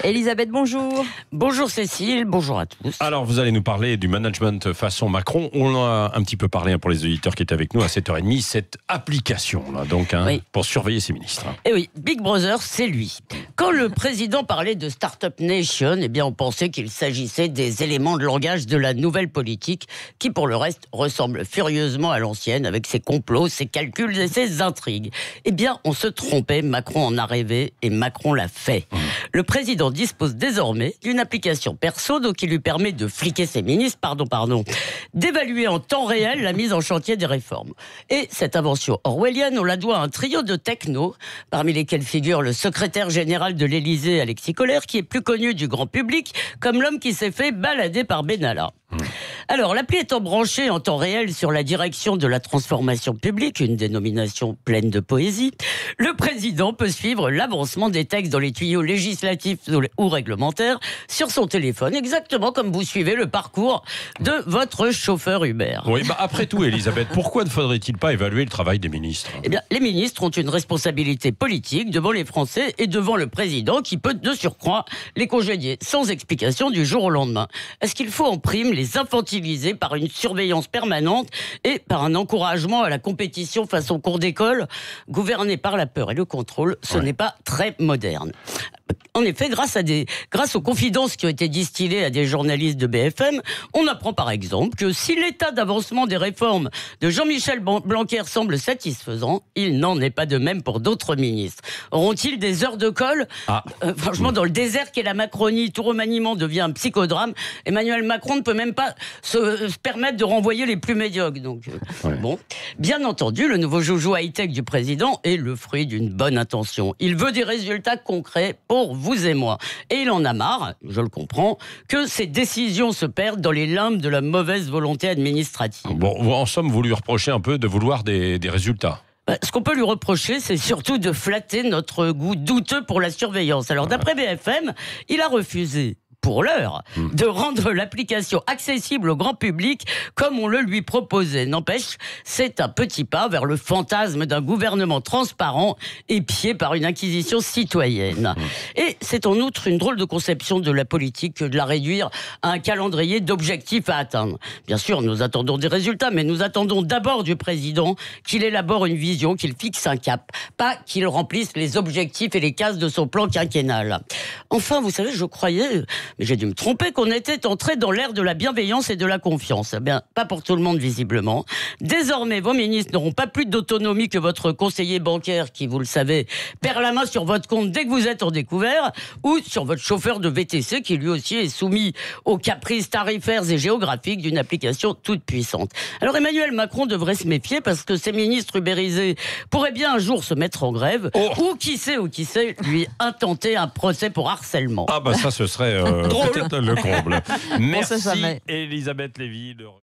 Elisabeth, bonjour. Bonjour Cécile, bonjour à tous. Alors, vous allez nous parler du management façon Macron. On en a un petit peu parlé pour les auditeurs qui étaient avec nous à 7h30. Cette application, là, donc, Oui. pour surveiller ses ministres. Et oui, Big Brother, c'est lui. Quand le président parlait de Startup Nation, eh bien, on pensait qu'il s'agissait des éléments de langage de la nouvelle politique qui, pour le reste, ressemble furieusement à l'ancienne avec ses complots, ses calculs et ses intrigues. Eh bien, on se trompait, Macron en a rêvé et Macron l'a fait. Le président dispose désormais d'une application perso donc qui lui permet de fliquer ses ministres, d'évaluer en temps réel la mise en chantier des réformes. Et cette invention orwellienne, on la doit à un trio de technos, parmi lesquels figure le secrétaire général de l'Élysée, Alexis Kohler, qui est plus connu du grand public comme l'homme qui s'est fait balader par Benalla. Alors, l'appli étant branchée en temps réel sur la direction de la transformation publique, une dénomination pleine de poésie, le président peut suivre l'avancement des textes dans les tuyaux législatifs ou réglementaires sur son téléphone, exactement comme vous suivez le parcours de votre chauffeur Uber. Oui, après tout, Elisabeth, pourquoi ne faudrait-il pas évaluer le travail des ministres ? Eh bien, les ministres ont une responsabilité politique devant les Français et devant le président qui peut, de surcroît, les congédier sans explication du jour au lendemain. Est-ce qu'il faut en prime les infantiliser par une surveillance permanente et par un encouragement à la compétition façon cours d'école, gouverné par la peur et le contrôle? Ce n'est pas très moderne. En effet, grâce aux confidences qui ont été distillées à des journalistes de BFM, on apprend par exemple que si l'état d'avancement des réformes de Jean-Michel Blanquer semble satisfaisant, il n'en est pas de même pour d'autres ministres. Auront-ils des heures de colle ? Franchement, dans le désert qu'est la Macronie, tout remaniement devient un psychodrame. Emmanuel Macron ne peut même pas se permettre de renvoyer les plus médiocres. Donc, bon. Bien entendu, le nouveau joujou high-tech du président est le fruit d'une bonne intention. Il veut des résultats concrets pour vous et moi. Et il en a marre, je le comprends, que ces décisions se perdent dans les limbes de la mauvaise volonté administrative. Bon, en somme, vous lui reprochez un peu de vouloir des résultats. Ce qu'on peut lui reprocher, c'est surtout de flatter notre goût douteux pour la surveillance. Alors, d'après BFM, il a refusé, pour l'heure, de rendre l'application accessible au grand public comme on le lui proposait. N'empêche, c'est un petit pas vers le fantasme d'un gouvernement transparent épié par une inquisition citoyenne. Et c'est en outre une drôle de conception de la politique que de la réduire à un calendrier d'objectifs à atteindre. Bien sûr, nous attendons des résultats, mais nous attendons d'abord du président qu'il élabore une vision, qu'il fixe un cap, pas qu'il remplisse les objectifs et les cases de son plan quinquennal. Enfin, vous savez, je croyais, mais j'ai dû me tromper, qu'on était entré dans l'ère de la bienveillance et de la confiance. Eh bien, pas pour tout le monde, visiblement. Désormais, vos ministres n'auront pas plus d'autonomie que votre conseiller bancaire qui, vous le savez, perd la main sur votre compte dès que vous êtes en découvert, ou sur votre chauffeur de VTC qui, lui aussi, est soumis aux caprices tarifaires et géographiques d'une application toute puissante. Alors, Emmanuel Macron devrait se méfier parce que ces ministres ubérisés pourraient bien un jour se mettre en grève, ou qui sait, lui intenter un procès pour harcèlement. Ça, ce serait peut-être le comble. Merci, jamais. Elisabeth Lévy.